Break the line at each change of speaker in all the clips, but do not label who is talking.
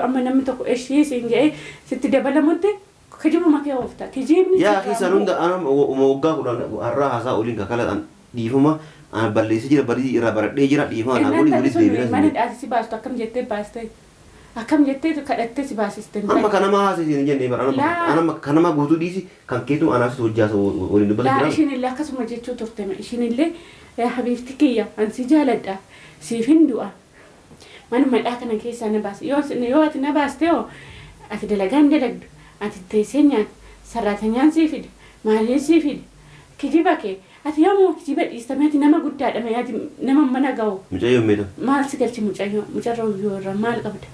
amma namni tokko ishii siin jedhee sitti dabalamutti kijibu makee oofta kijibni
yaa kisan hunda ana moggaa kudhan har'a haasaa oliin kakala dhiifama ana balleessee jira barii irraa baradhee jira dhiifama ana godhi walitti deebinas
mani dhaasisi baastu akkam jettee kadhattee si baasiste
amma kanama haasisiin jennee bara ana kanama guutuu dhiisi kan keetum anaafis hojjaasa waliin dubbata
jira ishiin illee akkasuma jechuu turte ishiin illee habiibti kiyya ansi jaaladha siif hin du'a manuma dhaa kana keessaa na baase yoo ati na baaste oo ati dalagaan dalagdu ati teessee nyaata sarraatanyaan sii fide maaliin sii fide kijiba kee ati yommuu kijiba dhiistame ati nama guddaadha ati nama mana ga'u
mucayyoo meedha
maal si galchi mucarroo yoo maal qabda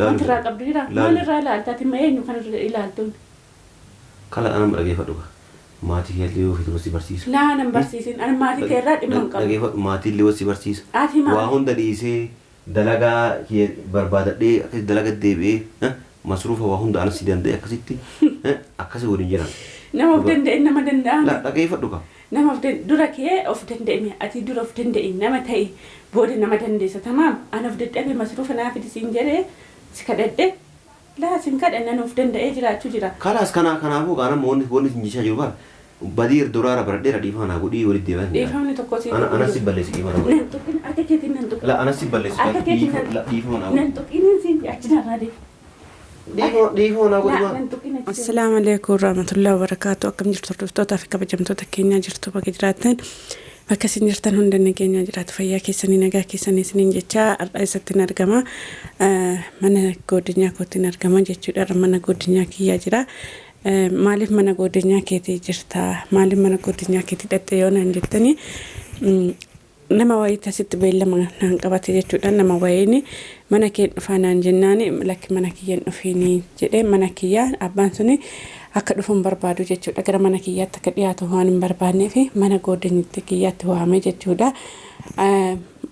wanti irraa qabdu jira maal irraa ilaalta ati eenyu kan irra ilaaltuun
kala anam dhageeffadhu maatii keellee yoo fitu si barsiisa
laa nan barsiisin ani maatii kee irraa dhimma hin qabu
dhageeffadhu maatii illee si barsiisa waa hunda dhiisee dalagaa barbaadadhee akkasi dalaga deebi'ee masruufa waa hunda anas danda'e akkasitti akkasi waliin jiran
nama of danda'e nama danda'a
la dhageeffadhu ka
nama of dura kee of danda'e ati dura of danda'e nama ta'e booda nama dandeessa tamaam ana of dadhabe masruufa naa fidi siin jedhee si kadhadhe laa sin kadhannan of danda'ee jiraachuu jira
kalaas kanaafuu qaanama wanni sin jechaa jiru bara badii duraara baradheera dhiifama godhii walitti deebi'an
dhiifamni tokko si
anas si balleessi dhiifama
nan tuqin akka keetiin nan tuqin
la anas si balleessi dhiifama
nan tuqin siin achirraa
dhiifama godhi
assalaamu alaykum warahmatullahi wabarakatuh akkam jirtu hordoftoota fi kabajamtoota keenyaa jirtu bakka jiraattan bakka isin jirtan hunda nageenya jiraatu fayyaa keessanii nagaa keessanii isiniin jechaa har'a isatti argama mana godinyaa kootiin argama jechuudha mana godinyaa kiyyaa jira maaliif mana godinyaa keetii jirta maaliif mana godinyaa keetii dhatte yoo naan jettanii nama wayii tasitti beellama naan qabate jechuudha nama wayiin mana kee dhufaa naan jennaani lakki mana kiyyaan dhufeeni jedhee mana kiyyaa abbaan suni akka dhufuun barbaadu jechuudha gara mana kiyyaatti akka dhiyaatu waan hin barbaannee fi mana godinyaatti kiyyaatti waamee jechuudha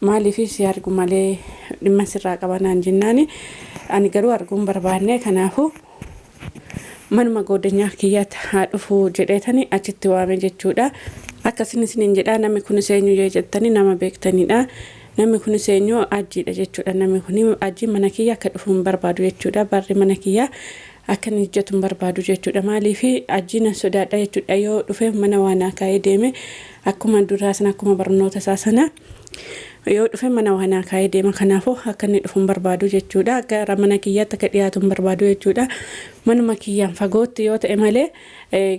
maaliif si argu malee dhimma sirraa qaba naan jennaani ani garuu arguun barbaannee kanaafuu manuma godinyaa kiyyaatti haa dhufu jedheetani achitti waame jechuudha akkasiin isiniin jedhaa namni kun seenyu jettanii nama beektanidha namni kun seenyu ajjiidha jechuudha namni kun ajjii mana kiyya akka dhufuun barbaadu jechuudha barri mana kiyya akka inni hojjetuun barbaadu jechuudha maaliif ajjiin sodaadha jechuudha yoo dhufe mana waanaa kaa'ee deeme akkuma duraa sana akkuma barnoota isaa sana yoo dhufe mana waanaa kaa'ee deema kanaafuu akka inni dhufuun barbaadu jechuudha gara mana kiyyaatti akka dhiyaatuun barbaadu jechuudha manuma kiyyaan fagootti yoo ta'e malee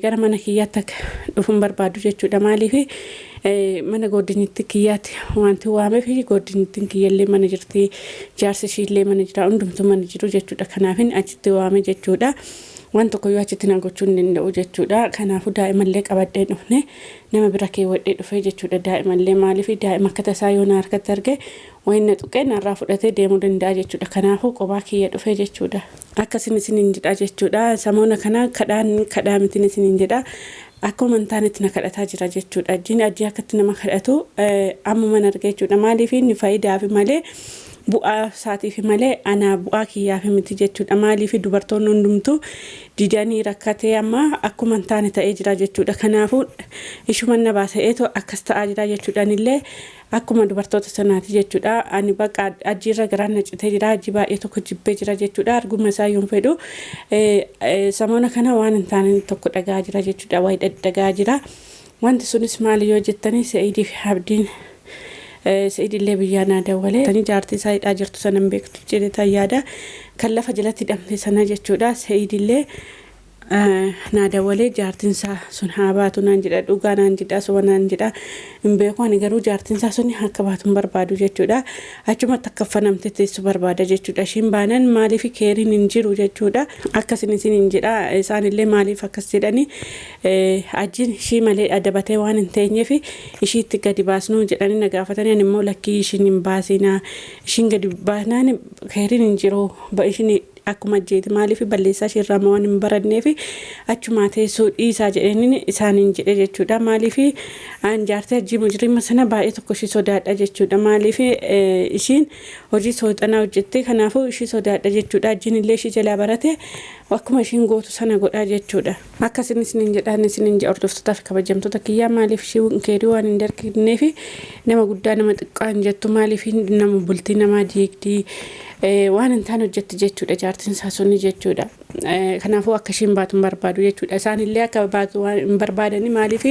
gara mana kiyyaatti akka dhufuun barbaadu jechuudha maaliif mana godinyaatti kiyyaatti wanti waamee fi godinyaatti kiyyallee mana jirti jaarsi ishiillee mana jira hundumtuu mana jiru jechuudha kanaafin achitti waame jechuudha waan tokko yoo achitti na gochuu hin danda'u jechuudha kanaafuu daa'imallee qabadhee dhufne nama bira keewwadhee dhufe jechuudha daa'imallee maaliif daa'ima akka tasaa yoo na harkatti arge wayna tuqee narraa fudhatee deemuu danda'a jechuudha kanaafuu qophaa kiyya dhufe jechuudha akkasiin isiniin jedha jechuudha samoona kana kadhaa mitiin isiniin jedha akkuma mantaanitti na kadhataa jira jechuudha ajjiin ajjii akkatti nama kadhatu ammuma arga jechuudha maaliif inni faayidaa fi malee bu'aa isaatiif malee ana bu'aa kiyyaaf miti jechuudha maaliif dubartoonni hundumtuu didanii rakkatee amma akkuma mantaani ta'ee jira jechuudha kanaafuu ishuma na baasa'eetu akkas ta'aa jira jechuudha illee akkuma dubartoota sanaati jechuudha ani baqa ajjiirra garaan na citee jira ajji baay'ee tokko jibbee jira jechuudha arguma isaa yoon fedhu samoona kana waan hin taane tokko dhagaa jira jechuudha wayi dhadhagaa jira wanti sunis maali yoo jettanii Sa'iidii fi Abdiin Sa'iidillee biyyaanaa dawwalee tani jaartii isaa hidhaa jirtu sanan beektu jedhe tayyaada kan lafa jalatti hidhamte sana jechuudha Sa'iidillee naada walee jaartinsaa sun haa baatu naan jedha dhugaa naan jedha soba naan jedha hin beeku ani garuu jaartinsaa sun akka baatuun barbaadu jechuudha achumatti akka fanamte teessu barbaada jechuudha ishiin baanan maaliif keeriin hin jiru jechuudha akkasin isin hin jedha isaanillee maaliif akkas jedhani ajjiin ishii malee adabatee waan hin teenyeef ishiitti gadi baasnuu jedhani na gaafatanii ani immoo lakkii ishiin hin baasinaa ishiin gadi baasnaan keeriin hin jiru ishiin akkuma jeeti maaliif balleessaa shirraa waan hin baranneef achuma teessoo dhiisaa jedhaniin isaaniin jedhe jechuudha maaliif aan jaartee ajjii mujrima sana baay'ee tokko ishii sodaadha jechuudha maaliif ishiin hojii sooxanaa hojjettee kanaafuu ishii sodaadha jechuudha ajjiin illee ishii jalaa barate akkuma ishiin gootu sana godhaa jechuudha akkasin isiniin jedhaan isiniin jedha hordoftoota fi kabajamtoota kiyyaa maaliif ishii keerii waan hin dargneef nama guddaa nama xiqqaa hin jettu maaliif nama bultii namaa diigdii waan hin taane hojjetti jechuudha jaartinsaa sunni jechuudha kanaafuu akka ishiin baatu barbaadu jechuudha isaanillee akka baatu hin barbaadani maaliif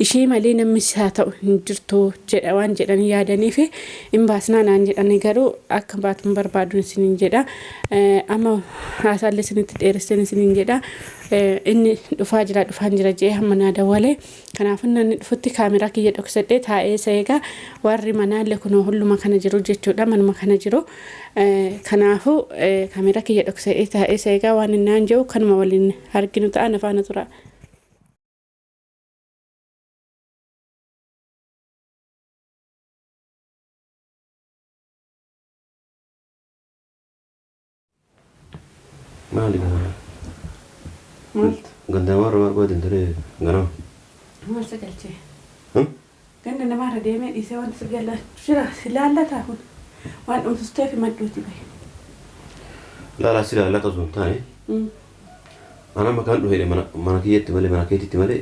ishii malee namni isaa ta'u hin jirtu jedha waan jedhanii yaadaniif hin baasnaa naan jedhanii garuu akka baatu barbaadu isiniin jedha amma haasaallee isinitti dheeressan isiniin jedha inni dhufaa jira jee hamma naada walee kanaafuu namni dhufutti kaameraa kiyya dhoksadhee taa'ee seegaa warri manaallee kunoo hulluma kana jiru jechuudha manuma kana jiru kanaafuu kaameraa kiyya dhoksadhee taa'ee seegaa waan innaan jiru kanuma waliin arginu ta'an afaana tura.
Maali kana?
Maaltu?
Ganda namarra maal godhatin ture ganama?
Maal sagalchee? Ganda namarra deemee dhiisee wanti sigala jira si laallataa kun waan dhumtustee fi madduuti bahe.
Laalaa si laallata sun taane? Ana makaan dhufeedhe mana kiyyatti malee mana keetitti malee?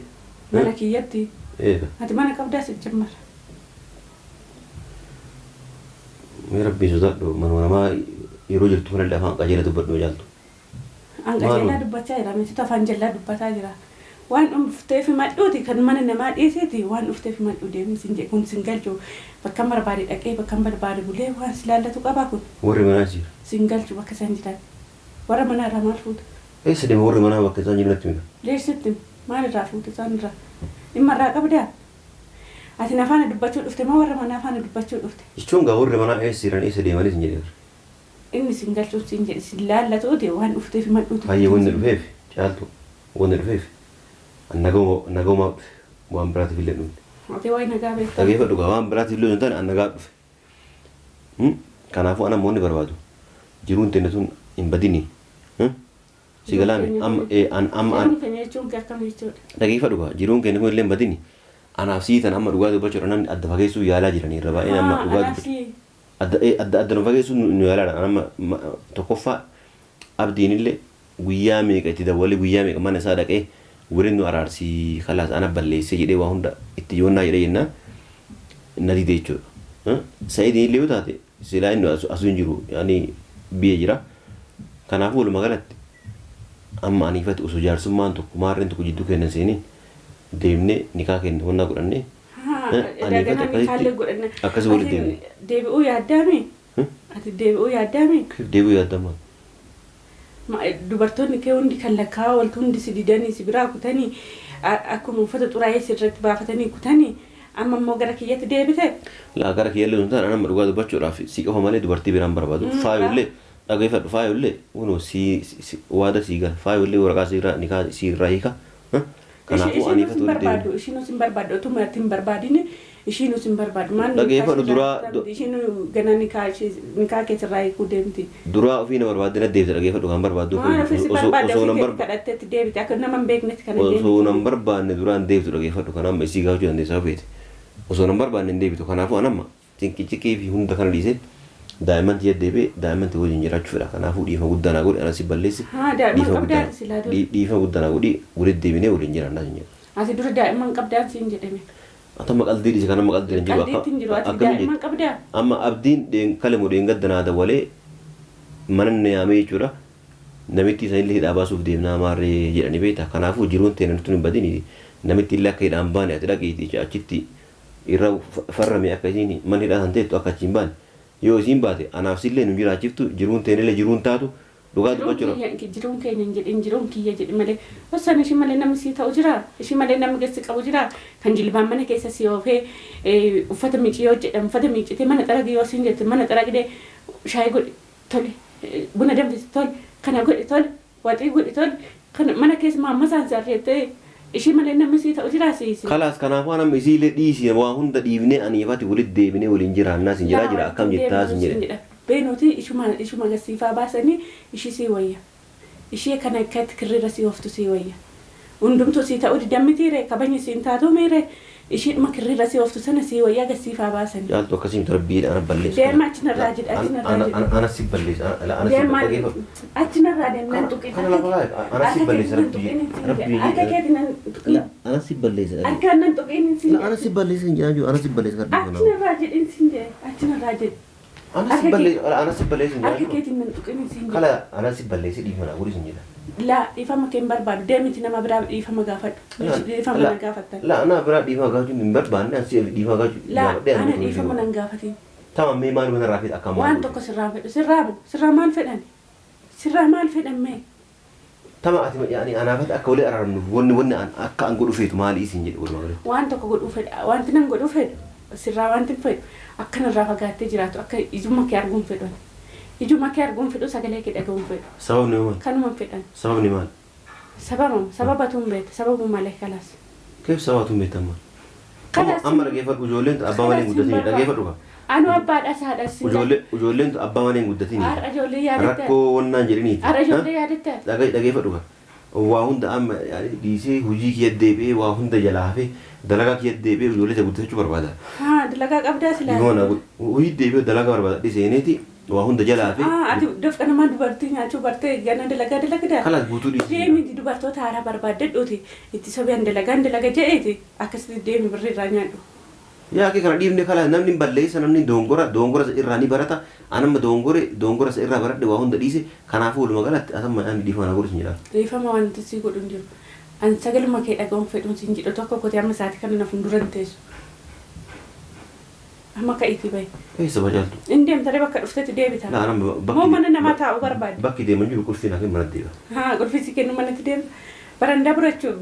Mana kiyyatti?
Eega.
Ati mana qabdaa si jammara.
Mee rabbiin sodaadhu manuma namaa yeroo jirtu kanallee afaan qajeela dubbadhu jaaltu.
Angajeelaa dubbachaa jira miti afaan jallaa dubbataa jira waan dhuftee fi madduuti kan mana namaa dhiiseeti waan dhuftee fi madduu deemsin jee kun sin galchu bakka barbaade dhaqee bakka barbaade bulee waan si laallatu qabaa kun
warri manaa jira
sin galchu bakka isaan jiran warra manaa irraa maal fuuta
eessa deema warri manaa bakka isaan jiran natti mita
leessitti maal irraa fuuta isaan irraa dhimma irraa qabdaa ati nafaana dubbachuu dhufte moo warra manaa faana dubbachuu dhufte
jechuun gaa warri manaa eessa jiran eessa deemanis hin jedheera
inni sin galchuuf sin jedhe sin laallatuuti waan dhuftee fi madduuti
hayyee wanni dhufeef caaltu wanni dhufeef nagoma waan biraatiif illee dhufne
ati wayi nagaa beektaa
dhageeffadhu gaa waan biraatiif illee hin taane an nagaa dhufe kanaafuu ana moonni barbaadu jiruun teenne sun hin badini si galaame amma dhageeffadhu gaa jiruun keenya kun illee hin badini anaaf siitan amma dhugaa dubbachuudha namni adda fageessuu yaalaa jiranii irra baay'een amma dhugaa dubbachuu adda nu fageessu nu yaalaadha amma tokkoffaa abdiin illee guyyaa meeqa itti dawwalee guyyaa meeqa mana isaa dhaqee waliin nu araarsii kalaas ana balleessee jedhee waa hunda itti yoonnaa jedhee jennaan na dide jechuudha sa'idiin illee yoo taate silaa inni asuu hin jiru yaani biyya jira kanaafuu walumaa galatti amma aniifatti osoo jaarsummaan tokko maarreen tokko jidduu kennan seenii deemnee nikaa kenne honnaa godhannee akkasii walitti deemne.
Deebi'uu yaaddaami? Ati deebi'uu yaaddaami?
Deebi'uu yaaddamaa?
Dubartoonni kee hundi kan lakkaa'aa waltu hundi si didanii si biraa kutanii akkuma uffata xuraa'ee sirratti baafatanii kutanii amma immoo gara kiyyatti deebite?
Laa gara kiyyallee sun taane amma dhugaa dubbachuudhaaf si qofa malee dubartii biraan barbaadu. Faayollee dhageeffadhu faayollee kunoo waada sii gala faayollee waraqaa siiraa nikaa siirraa hiika. Kanaafuu aniifatu
barbaadu ishiin sin barbaadu otoo martiin barbaadine ishiin sin barbaadu maal
dhageeffadhu duraa
ishiin ganaa nikaa keessarraa hiikuu deemti
duraa ofii na barbaadde na deebite dhageeffadhu kan barbaaddu osoo nan
kadhatteetti deebite akka nama hin beeknetti kana
osoo nan barbaanne duraan deebitu dhageeffadhu kan amma isii gaafachuu dandeessaa feete osoo nan barbaanne hin deebitu kanaafuu anamma cinkii fi hunda kana dhiisee daa'immanti jeddeebee daa'immanti waliin jiraachuu fedha kanaafuu dhiifama guddaa naa godhi anasi balleessi dhiifama guddaa naa godhi walitti deebinee waliin jiraannaa hin jedhu.
Ati dura daa'imman qabdaa siin jedhame.
Ata maqaldii dhiise kana maqaldii hin jiru
akka daa'imman qabdaa.
Amma abdiin kalemoo dheengadda naa dawalee mana yaamee jechuudha namitti isaan illee hidhaa baasuuf deemnaa maarree jedhanii beekta kanaafuu jiruun teenya nuti hin badini namitti illee akka hidhaan baane ati dhaqiiti achitti irra farrame akka isiin mana hidhaa san teettu akka achi hin baane yoo isiin baate anaaf sillee nu jiraachiftu jiruun teenya illee jiruun taatu Dhugaa dubbachuu
jiruun keenya hin jedhin jiruun kiyya jedhi malee osaan ishii malee namni sii ta'u jira ishii malee namni geessi qabu jira kan jilbaan mana keessa si oofee uffata miicii yoo jedhamu uffata miicitee mana xaragii yoo siin jette mana xaragidee shaayii godhi tole buna danfisi tole kana godhi tole waxii godhi tole kan mana keessa maamma isaan sarreettee ishii malee namni sii ta'u jira siisi.
Kalaas kanaafuu nama isiilee dhiisii waa hunda dhiibnee aniifati walitti deebinee waliin jiraannaa sin jira akkam jettaa sin jedhe. Beenoti ishuma gasiifaa baasanii ishii sii wayya. Ishii kana akkatti kirriira sii ooftu sii wayya. Hundumtuu sii ta'uu didammitiire kabanya siin taatu miire ishiidhuma kirriira sii ooftu sana sii wayyaa gasiifaa baasanii. Jaaltu akkasiin tarbiidha ana balleessu.
Deema achinarraa jedha achinarraa jedha.
Ana si balleessa ana si
balleessa. Achinarraa deemnaan tuqee.
Kana lafa ana si balleessa rabbii.
Akka keetiin nan tuqee.
Ana si balleessa.
Akka nan tuqee ni siin.
Ana si balleessa hin jedhu ana si balleessa rabbii.
Achinarraa jedhin siin jedhe achinarraa jedhe.
Ana si balleessa hin
akka keetiin nan tuqee ni siin.
Kala ana si balleessa dhiifama guris hin jedha.
La dhiifama kee hin barbaadu deemiti nama biraa dhiifama gaafadhu. Dhiifama na gaafattan.
La ana biraa dhiifama gaafachuu hin barbaanne asi dhiifama gaafachuu.
La ana dhiifama nan gaafatiin.
Tama mee maal mana raafit akka maal.
Waan tokko sirraa fedhu sirraa maal fedhan? Sirraa maal fedhan mee?
Tama ati yaani anaafat akka wali araaramnu wanni akka an godhu feetu maali isin jedhu walumaa galatti.
Waan tokko godhu fedha wanti nan godhu fedhu sirraa wanti fedhu akka narraa fagaattee jiraatu akka ijuma kee arguun fedhan. Ijuma kee arguun fedhu sagalee kee dhaga'uun fedhu.
Sababni maal?
Kanuma fedhan.
Sababni maal?
Sababatuun beekta sababu malee kalaas.
Keef sababatuun beektamaa? Kalaas. Amma dhageeffadhu ijoolleen abbaa malee guddatanii dhageeffadhu qaba.
Anu abbaadha saadhas.
Ijoolleen abbaa malee guddatanii.
Har'a ijoollee yaadatta.
Rakkoo wannaan jedhaniiti.
Har'a ijoollee yaadatta.
Dhageeffadhu qaba. Waa hunda amma dhiisee hojii kiyya deebi'ee waa hunda jalaa hafee dalagaa kiyya deebi'ee ijoollee guddachuu barbaada.
Haa dalagaa qabdaa silaa.
Hojii deebi'ee dalagaa barbaada dhiseeneeti. Waa hunda jalaa fi
ati dafqa nama dubartii nyaachuu bartee gana dalagdaa.
Kalaas guutuu dhiisee.
Deemi dubartoota haaraa barbaadadhuuti itti sobeen dalaga je'eeti akkasitti deemi birrii irraa nyaadhu.
Yaa kee kana dhiifne kalaas namni balleessa namni dongora irraa ni barata anamma dongora isa irraa baradhe waa hunda dhiise kanaafuu walumaa galatti asamma ani dhiifama na godhu sin jedha.
Dhiifama wanti sii godhu hin jiru. Ani sagaluma kee dhaga'uun fedhuun sin jedhu tokko kootee amma isaati kana na fuulduran teessu. Amma ka'iitii bahe.
Eessa bajaaltu?
Inni deemtee bakka dhuftetti deebita. Moo mana namaa taa'uu barbaadde?
Bakki deeman jiru qulfii naaf hin manatti deema.
Haa qulfii si kennu manatti deema. Barandaa burachuu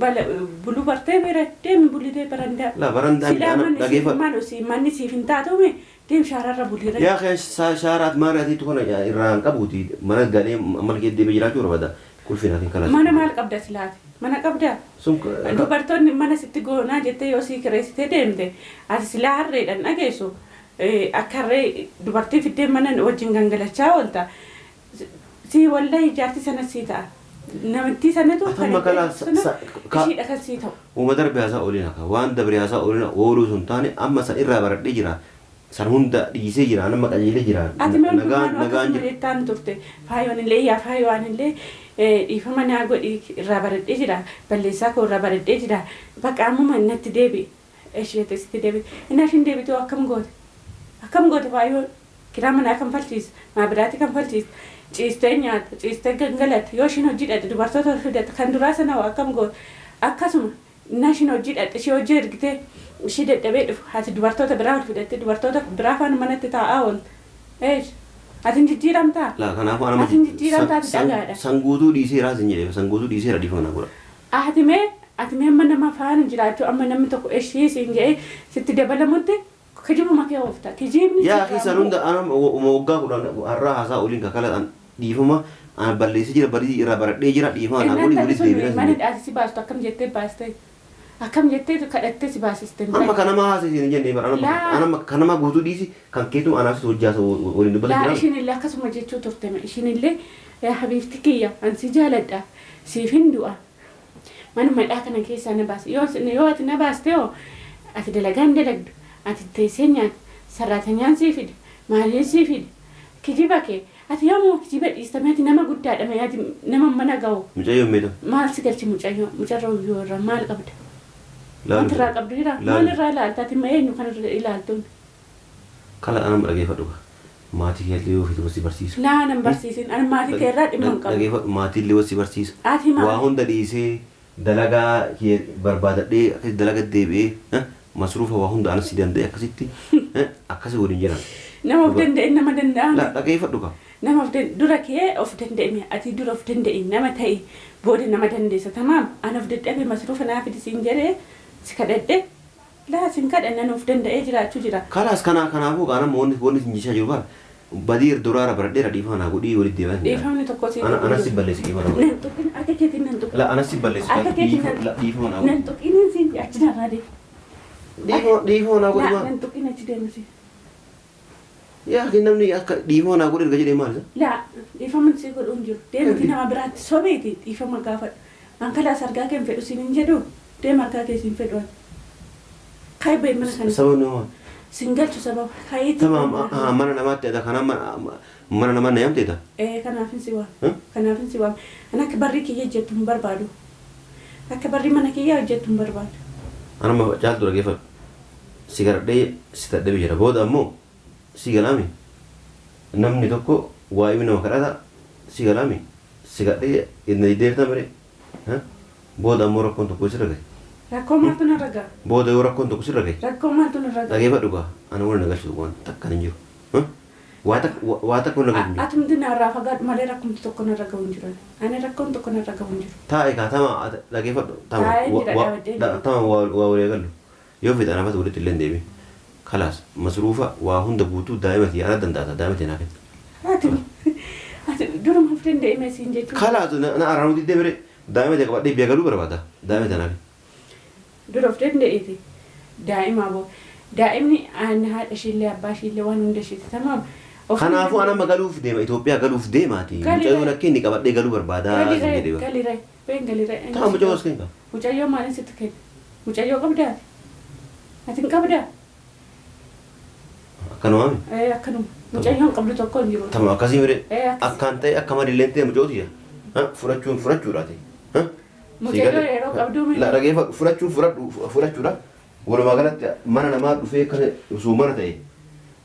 buluu bartee bira deemi bulidee barandaa.
La barandaan dhageeffadhu.
Maal si manni siif hin taatume deem shaararra buliira.
Yaa kee shaaraat maariyaatiitu kana irraa hin qabuuti mana galee ammal kee deemee jiraachuu barbaada qulfii naaf hin kalaas.
Mana maal qabda silaati? Mana qabdaa? Dubartoonni mana sitti goonaa jettee yoo sii kireessitee deemte ati silaa harreedhaan dhageessu akka harree dubartii fiddee mana wajjin gangalachaa oolta sii waldaa ijaartii sana sii ta'a. Namattii sanatu ishiidha kan sii ta'u.
Uuma darbe haasaa oolina akka waan dabre haasaa oolina ooluu sun taane amma san irraa baradhee jira. San hunda dhiisee jira nama qajeelee jira.
Ati nagaan jettaan turte faayoon illee yaa faayoon illee dhiifama naa godhi irraa baradhee jira balleessaa koo irraa baradhee jira bakka ammuma natti deebi isheetti sitti deebi inni ashin deebitu akkam goote faayoon kiraa manaa kan falchiisa maabiraatti kan falchiisa ciistee nyaata ciistee gangalata yoo ishiin hojii dhadhe dubartoota fidata kan duraa sana akkam goote akkasuma inni ashin hojii dhadhe ishee hojii ergitee ishee dadhabee dhufu ati dubartoota biraa ol fidatte dubartoota biraa faana manatti taa'aa oolte atin jijjiiramtaa?
La kanaafuu anama sanguutuu dhiiseeraa sin jedhee sanguutuu dhiiseera dhiifama godha.
Atimee amma nama faana jiraachuu amma namni tokko ishee siin jedhee sitti dabalamutti kijibuma kee oofta kijibni.
Yaa kisan hunda anama waggaa kudhan har'aa haasaa oliin kakala dhiifama balleessee jira barii irraa baradhee jira dhiifama naa godhi walitti deebiina.
Mana dhaasisi baastu akkam jettee baastee? Akkam jettee kadhattee si baasiste.
Amma kanama haasisiin jennee bara anama kanama guutuu dhiisi kan keetu anaafis hojjaasa waliin dubbata
jira. Ishiin illee akkasuma jechuu turte ishiin illee habiibti kiyya ansi jaaladha siif hin du'a. Manuma dhaa kana keessaa na baase yoo ati na baaste hoo ati dalagaan dalagdu ati teessee nyaata sarraatanyaan sii fide maaliin sii fide kijiba kee ati yommuu kijiba dhiistamee ati nama guddaadha ati nama mana ga'u.
Mucayyoo meeqa?
Maal si galchi mucarra yoo irraa maal qabda? Wanti irraa qabdu jira maal irraa ilaalta ati eenyu kan irra ilaaltuun?
Kala anam dhageeffadhu maatii kee illee yoo fite wasi barsiisa.
Laa nan barsiisin ani maatii kee irraa dhimma hin qabu.
Dhageeffadhu maatii illee wasi barsiisa. Waa hunda dhiisee dalagaa kee barbaadadhee akkasi dalaga deebi'ee masruufa waa hunda anas danda'e akkasitti akkasi waliin jiran.
nama of danda'e nama danda'an
La dhageeffadhu ka.
nama of dura kee of danda'e ati dura of danda'e nama ta'e booda nama dandeessa tamaam ana of dadhabe masruufa naaf isin jedhee si kadhadhe laa sin kadhannan of danda'ee jiraachuu jira.
Kalaas kanaafuu qaana moonni sinjishaa jiru bara. Badii duraara baradheera dhiifama godhii walitti deeman.
Dhiifamni tokko si
anas si balleessi dhiifama.
nan tuqin akka keetiin nan tuqin.
La anas si balleessi dhiifama naa godhi.
nan tuqin si achi narraa deemu.
Dhiifama naa godhi
laa
maal?
nan tuqin achi deemu si.
Yaa namni akka dhiifama naa godhi erga jedhee maal isa?
laa dhiifamni si godhu hin jiru deemti nama biraatti sobeeti dhiifama gaafadhu an kalaas argaa kee hin fedhu siin hin jedhu deema argaa kee siin fedhu kai bay mana kana
Sababa nama.
singalchu sababa kayiiti.
Tamam mana namaatti ada kana mana nama na yamteeta.
Kanaafin si waam an akka barri kiyya hojjettu hin barbaadu akka barri mana kiyya hojjettu hin barbaadu.
Anama caaltu dhageeffadhu. Si garadhee si tadhabe jira booda ammoo si galaami. Namni tokko waa'ee nama kadhata si galaami. Si gadhee inni deebita mire. Booda ammoo rakkoon tokko sirra gahe.
Rakkoo maaltu narra gaha?
Booda yoo rakkoon tokko sirra gahe.
Rakkoo maaltu narra gaha?
Dhageeffadhu gaa ana wal nagalchitu waan takka hin jiru. Waa takka wal nagalchitu.
Atumti narraa fagaadhu malee rakkoomti tokko narra gahu hin jiru. Ani rakkoon tokko narra gahu hin jiru.
Taa'e kaa tama dhageeffadhu. Tama waa walii gallu. Yoo fedha nafatu walitti illee hin deebiin. Kalaas masruufa waa hunda guutuu daa'imati yaada dandaata daa'imati naaf hin.
Ati duruma of danda'e siin jechuudha.
Kalaas na araaruu diddee bire daa'imati qabadhee biyya galuu barbaada daa'imati naaf.
Dura of danda'eeti daa'ima boo daa'imni haadha ishiillee abbaa ishiillee waan hunda ishiiti tamaam.
Kanaafuu ana galuuf deema Itoophiyaa galuuf deemaati. Mucayyoo akka inni qabadhee galuu barbaada jedhee bara.
Galiree been galiree.
Taa mucayyoo as kenna.
Mucayyoo maaliin sitti kenna? Mucayyoo qabdaa? Ati hin qabdaa?
Akkanumaami.
Akkanuma. Mucayyoon qabdu tokko hin jiru.
Tama akkasii mire akkaan ta'e akka madilleen ta'e mucayyooti fudhachuudhaati.
Mucayyoo yeroo qabduu miti.
La dhageeffadhu fudhachuudha. Walumaa galatti mana namaa dhufee kan osoo mana ta'e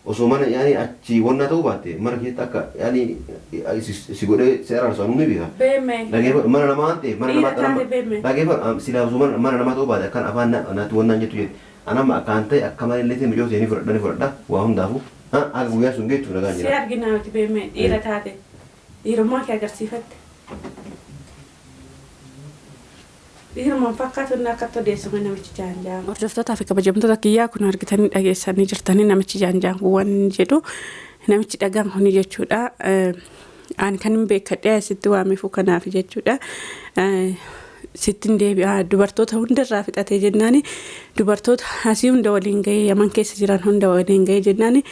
osoo mana yaani achi wannaa ta'uu baatte mana keessatti akka yaani si godhee seeraan osoo nuuni beeka.
Beemme.
Dhageeffadhu mana namaa waan ta'eef mana namaa ta'e dhageeffadhu silaa osoo mana namaa ta'uu baatte akkan afaan naatti wannaan jettu jedhe. Anama akkaan ta'e akka malillee ta'e mucayyoo seenii fudhadha waa hundaafuu akka guyyaa sun geettu nagaan jira.
Si arginaa miti beemme dhiira taate dhiirummaa kee agarsiifatte. Dhiirummaan fakkaatu inni akka odeessuma namichi jaanjaan. Hordoftootaa fi kabajamtoota kiyyaa kun argitanii dhageessanii jirtanii namichi jaanjaan waan jedhu namichi dhagaan kuni jechuudha. Ani kan hin beekadhee asitti waameefuu kanaaf jechuudha. Sittin deebi'aa dubartoota hundarraa fixatee jennaani dubartoota asii hunda waliin gahee yaman keessa jiran hunda waliin gahee jennaani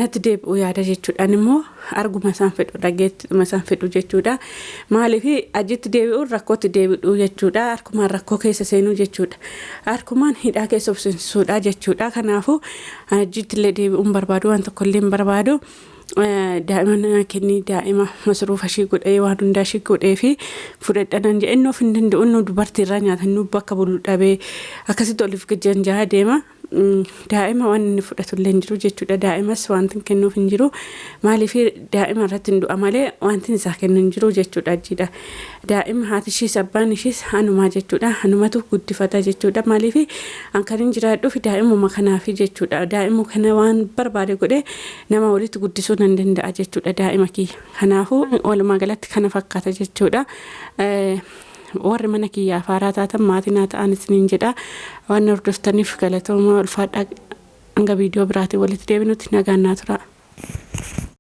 natti deebi'uu yaada jechuudhaan immoo arguma isaan fedhu dhageettima isaan fedhu jechuudha. Maaliif ajitti deebi'uun rakkootti deebi'uu jechuudha. Harkumaan rakkoo keessa seenuu jechuudha. Harkumaan hidhaa keessa of seensuudha jechuudha. Kanaafuu ajitti illee deebi'uun barbaadu waan tokko illee hin barbaadu. Daa'ima kenni daa'ima masruufa ishii godhee waan hundaa ishii godhee fi fudhadhanan jedheen of hin danda'u nu dubartii irraa nyaatan nu bakka bulu dhabee akkasitti oliif gajjanjaa deema. Daa'ima waan inni fudhatu illee hin jiru jechuudha. Daa'imas wanti kennuuf hin jiru. Maaliif daa'ima irratti hin du'a malee wanti isaa kennu hin jiru jechuudha ajiidha. Daa'ima haati ishiis abbaan ishiis hanumaa jechuudha. Hanumatu guddifata jechuudha. Maaliif kan hin jiraadhuuf daa'imuma kanaaf jechuudha. Daa'imuma kana waan barbaade godhee nama walitti guddisuu nan danda'a jechuudha daa'ima kiyya. Kanaafuu walumaa galatti kana fakkaata jechuudha. Warri mana kiyyaa faaraa taatan maatiin haa ta'an isiniin jedha. Waan hordoftaniif galatooma ulfaadhaa hanga viidiyoo biraatiin walitti deebinutti nagaan naa tura.